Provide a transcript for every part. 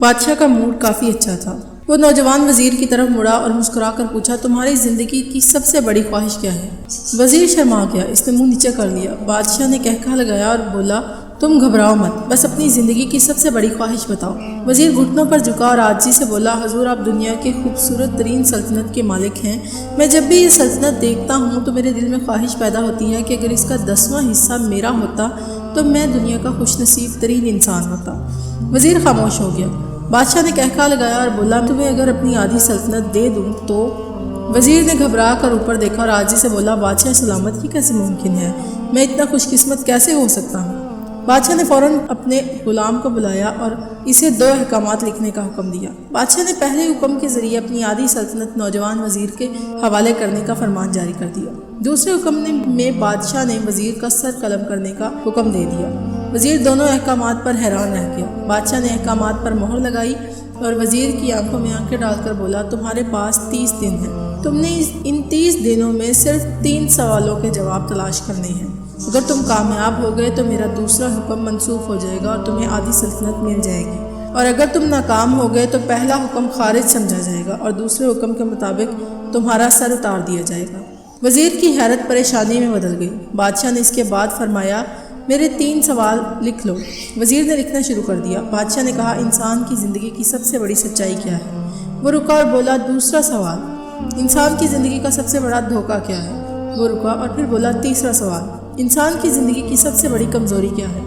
بادشاہ کا موڈ کافی اچھا تھا۔ وہ نوجوان وزیر کی طرف مڑا اور مسکرا کر پوچھا، تمہاری زندگی کی سب سے بڑی خواہش کیا ہے؟ وزیر شرما گیا، اس نے منہ نیچے کر لیا۔ بادشاہ نے کہکہا لگایا اور بولا، تم گھبراؤ مت، بس اپنی زندگی کی سب سے بڑی خواہش بتاؤ۔ وزیر گھٹنوں پر جھکا اور عاجزی سے بولا، حضور آپ دنیا کے خوبصورت ترین سلطنت کے مالک ہیں۔ میں جب بھی یہ سلطنت دیکھتا ہوں تو میرے دل میں خواہش پیدا ہوتی ہے کہ اگر اس کا 10واں حصہ میرا ہوتا تو میں دنیا کا خوش نصیب ترین انسان ہوتا۔ وزیر خاموش ہو گیا۔ بادشاہ نے کہکہا لگایا اور بولا، تمہیں اگر اپنی آدھی سلطنت دے دوں تو؟ وزیر نے گھبرا کر اوپر دیکھا اور عاجزی سے بولا، بادشاہ سلامت، یہ کیسے ممکن ہے؟ میں اتنا خوش قسمت کیسے ہو سکتا ہوں؟ بادشاہ نے فوراً اپنے غلام کو بلایا اور اسے 2 احکامات لکھنے کا حکم دیا۔ بادشاہ نے پہلے حکم کے ذریعے اپنی آدھی سلطنت نوجوان وزیر کے حوالے کرنے کا فرمان جاری کر دیا۔ دوسرے حکم میں بادشاہ نے وزیر کا سر قلم کرنے کا حکم دے دیا۔ وزیر دونوں احکامات پر حیران رہ گیا۔ بادشاہ نے احکامات پر مہر لگائی اور وزیر کی آنکھوں میں آنکھیں ڈال کر بولا، تمہارے پاس 30 دن ہیں۔ تم نے ان 30 دنوں میں صرف 3 سوالوں کے جواب تلاش کرنے ہیں۔ اگر تم کامیاب ہو گئے تو میرا دوسرا حکم منسوخ ہو جائے گا اور تمہیں آدھی سلطنت مل جائے گی، اور اگر تم ناکام ہو گئے تو پہلا حکم خارج سمجھا جائے گا اور دوسرے حکم کے مطابق تمہارا سر اتار دیا جائے گا۔ وزیر کی حیرت پریشانی میں بدل گئی۔ بادشاہ نے اس کے بعد فرمایا، میرے 3 سوال لکھ لو۔ وزیر نے لکھنا شروع کر دیا۔ بادشاہ نے کہا، انسان کی زندگی کی سب سے بڑی سچائی کیا ہے؟ وہ رکا اور بولا، دوسرا سوال، انسان کی زندگی کا سب سے بڑا دھوکہ کیا ہے؟ وہ رکا اور پھر بولا، تیسرا سوال، انسان کی زندگی کی سب سے بڑی کمزوری کیا ہے؟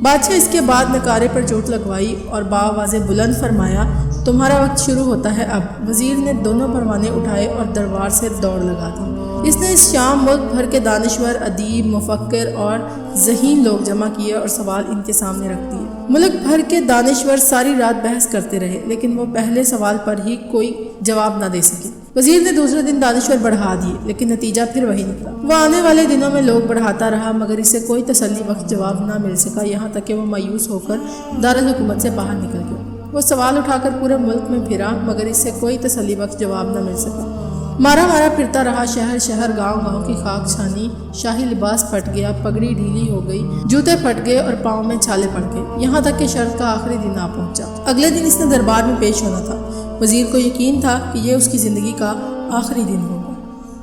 بادشاہ اس کے بعد نکارے پر چوٹ لگوائی اور بآواز بلند فرمایا، تمہارا وقت شروع ہوتا ہے اب۔ وزیر نے دونوں پروانے اٹھائے اور دربار سے دوڑ لگا دی۔ اس نے اس شام ملک بھر کے دانشور، ادیب، مفکر اور ذہین لوگ جمع کیے اور سوال ان کے سامنے رکھ دیے۔ ملک بھر کے دانشور ساری رات بحث کرتے رہے، لیکن وہ پہلے سوال پر ہی کوئی جواب نہ دے سکے۔ وزیر نے دوسرے دن دانشور بڑھا دیے، لیکن نتیجہ پھر وہی نکلا۔ وہ آنے والے دنوں میں لوگ بڑھاتا رہا، مگر اسے کوئی تسلی بخش جواب نہ مل سکا، یہاں تک کہ وہ مایوس ہو کر دارالحکومت سے باہر نکل گیا۔ وہ سوال اٹھا کر پورے ملک میں پھرا، مگر اس سے کوئی تسلی بخش جواب نہ مل سکا۔ مارا مارا پھرتا رہا، شہر شہر، گاؤں گاؤں کی خاک چھانی، شاہی لباس پھٹ گیا، پگڑی ڈھیلی ہو گئی، جوتے پھٹ گئے اور پاؤں میں چھالے پڑ گئے، یہاں تک کہ شرط کا آخری دن آ پہنچا۔ اگلے دن اس نے دربار میں پیش ہونا تھا۔ وزیر کو یقین تھا کہ یہ اس کی زندگی کا آخری دن ہوگا۔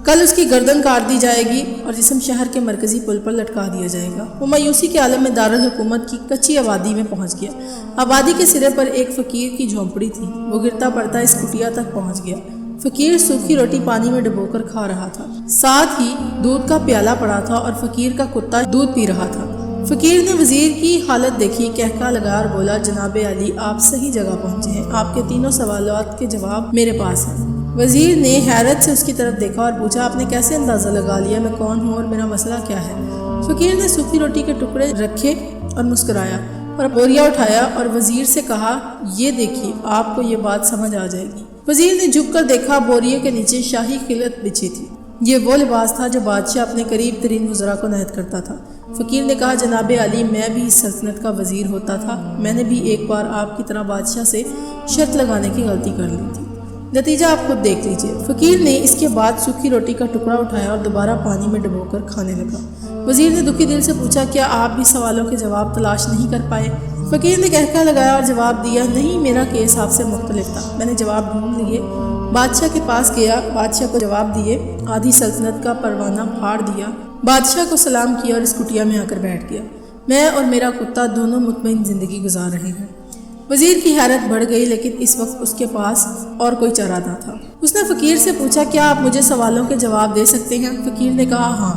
کل اس کی گردن کاٹ دی جائے گی اور جسم شہر کے مرکزی پل پر لٹکا دیا جائے گا۔ وہ مایوسی کے عالم میں دارالحکومت کی کچی آبادی میں پہنچ گیا۔ آبادی کے سرے پر ایک فقیر کی جھونپڑی تھی۔ وہ گرتا پڑتا اس کٹیا تک پہنچ گیا۔ فقیر سوکھی روٹی پانی میں ڈبو کر کھا رہا تھا، ساتھ ہی دودھ کا پیالہ پڑا تھا اور فقیر کا کتا دودھ پی رہا تھا۔ فقیر نے وزیر کی حالت دیکھی، کہکہا لگایا اور بولا، جناب عالی، آپ صحیح جگہ پہنچے ہیں، آپ کے 3 سوالات کے جواب میرے پاس ہیں۔ وزیر نے حیرت سے اس کی طرف دیکھا اور پوچھا، آپ نے کیسے اندازہ لگا لیا میں کون ہوں اور میرا مسئلہ کیا ہے؟ فقیر نے سوکھی روٹی کے ٹکڑے رکھے اور مسکرایا اور بوریا اٹھایا اور وزیر سے کہا، یہ دیکھیے، آپ کو یہ بات سمجھ آ جائے گی۔ وزیر نے جھک کر دیکھا، بوریے کے نیچے شاہی خلعت بچھی تھی۔ یہ وہ لباس تھا جو بادشاہ اپنے قریب ترین وزراء کو نہد کرتا تھا۔ فقیر نے کہا، جناب عالی، میں بھی اس سلطنت کا وزیر ہوتا تھا، میں نے بھی ایک بار آپ کی طرح بادشاہ سے شرط لگانے کی غلطی کر لی تھی، نتیجہ آپ خود دیکھ لیجئے۔ فقیر نے اس کے بعد سوکھی روٹی کا ٹکڑا اٹھایا اور دوبارہ پانی میں ڈبو کر کھانے لگا۔ وزیر نے دکھی دل سے پوچھا، کیا آپ بھی سوالوں کے جواب تلاش نہیں کر پائے؟ فقیر نے کہکہا لگایا اور جواب دیا، نہیں، میرا کیس آپ سے مختلف تھا، میں نے جواب ڈھونڈ لیے۔ بادشاہ کے پاس گیا، بادشاہ کو جواب دیے، آدھی سلطنت کا پروانہ پھاڑ دیا، بادشاہ کو سلام کیا اور اس کٹیا میں آ کر بیٹھ گیا۔ میں اور میرا کتا دونوں مطمئن زندگی گزار رہے ہیں۔ وزیر کی حیرت بڑھ گئی، لیکن اس وقت اس کے پاس اور کوئی چارہ نہ تھا۔ اس نے فقیر سے پوچھا، کیا آپ مجھے سوالوں کے جواب دے سکتے ہیں؟ فقیر نے کہا، ہاں،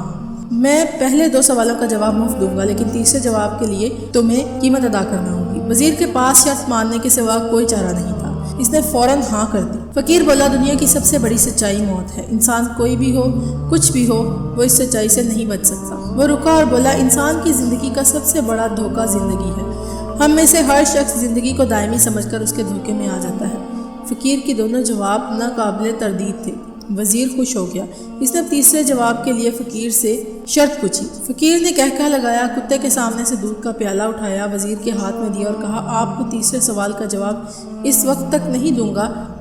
میں پہلے 2 سوالوں کا جواب مفت دوں گا، لیکن تیسرے جواب کے لیے تمہیں قیمت ادا کرنا ہوگی۔ وزیر کے پاس شرط ماننے کے سوا کوئی چارہ نہیں تھا۔ اس نے فوراً ہاں کر دی۔ فقیر بولا، دنیا کی سب سے بڑی سچائی موت ہے۔ انسان کوئی بھی ہو، کچھ بھی ہو، وہ اس سچائی سے نہیں بچ سکتا۔ وہ رکا اور بولا، انسان کی زندگی کا سب سے بڑا دھوکہ زندگی ہے۔ ہم میں سے ہر شخص زندگی کو دائمی سمجھ کر اس کے دھوکے میں آ جاتا ہے۔ فقیر کی دونوں جواب ناقابل تردید تھے۔ وزیر خوش ہو گیا۔ اس نے تیسرے جواب کے لیے فقیر سے شرط پوچھی۔ فقیر نے کہکہا لگایا، کتے کے سامنے سے دودھ کا پیالہ اٹھایا، وزیر کے ہاتھ میں دیا اور کہا، آپ کو تیسرے سوال کا جواب اس وقت تک نہیں دوں گا